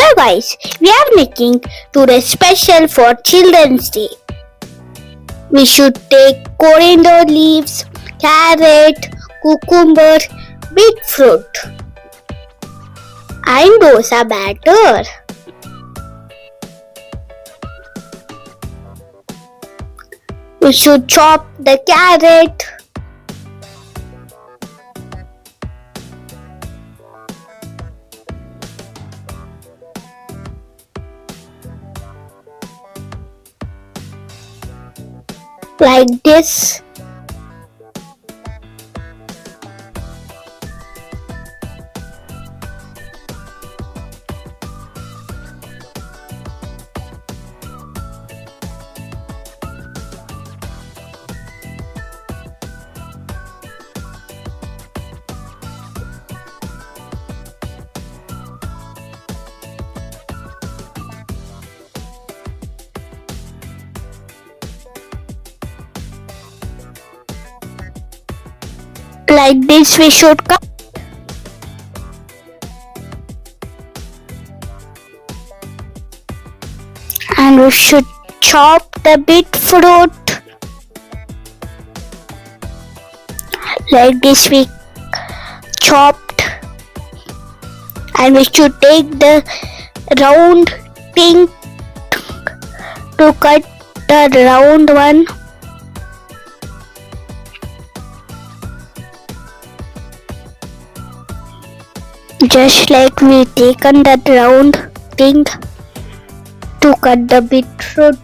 Hello guys, we are making today special for Children's Day. We should take coriander leaves, carrot, cucumber, beetroot and dosa batter. We should chop the carrot. Like this. Like this we should cut. And we should chop the beetroot. Like this we chopped. And we should take the round thing to cut the round one. Just like we taken that round thing to cut the beetroot.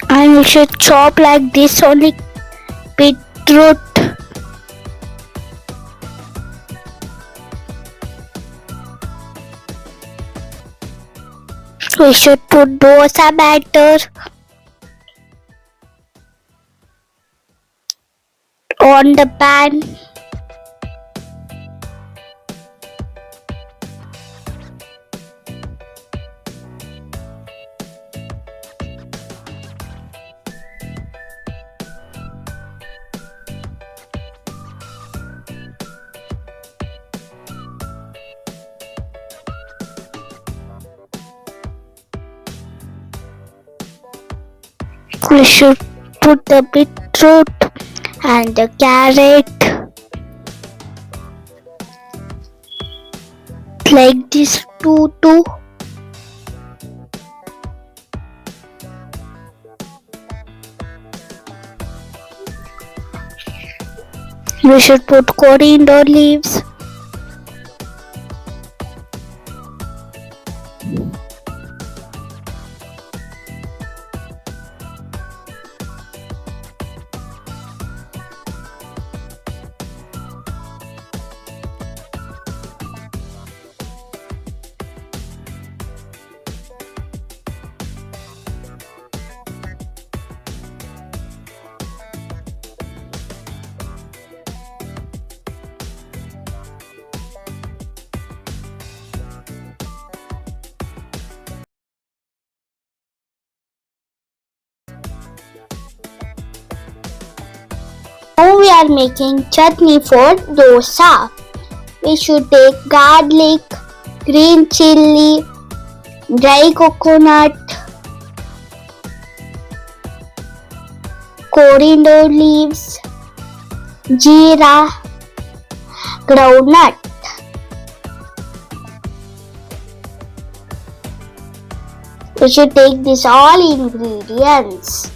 And we should chop like this only beetroot. We should put dosa batter on the pan. We should put the beetroot and the carrot like this too. We should put coriander leaves. Now we are making chutney for dosa. We should take garlic, green chilli, dry coconut, coriander leaves, jeera, groundnut. We should take these all ingredients.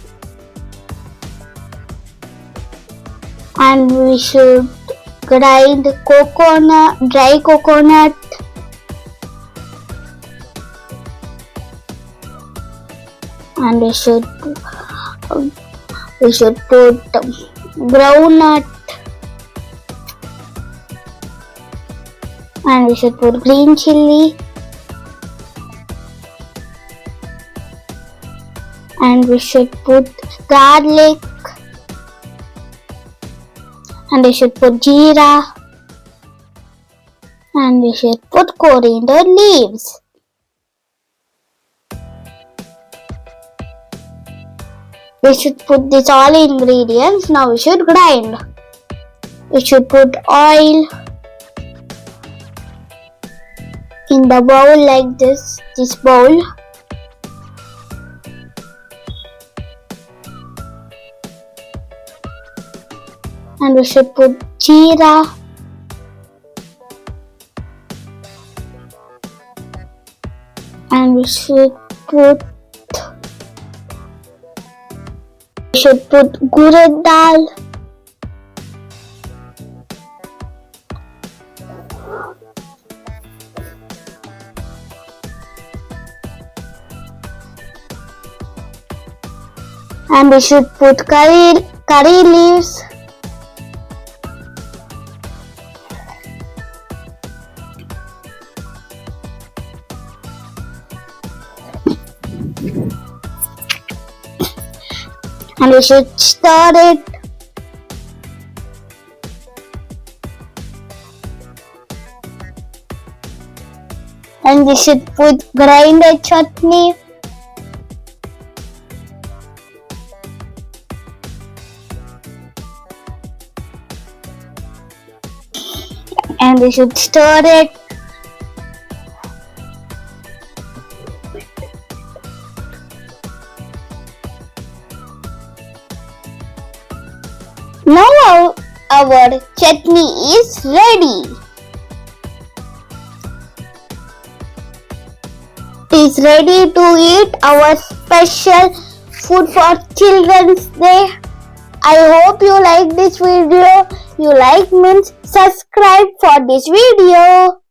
And we should grind dry coconut, and we should put groundnut, and we should put green chilli, and we should put garlic, and we should put jeera, and we should put coriander leaves. We should put this all ingredients. Now we should grind. We should put oil in the bowl like this bowl. And we should put jeera. And we should put urad dal. And we should put curry leaves. And we should stir it. And we should put grinded chutney. And we should stir it. Now our chutney is ready. It is ready to eat, our special food for Children's Day. I hope you like this video. You like means subscribe for this video.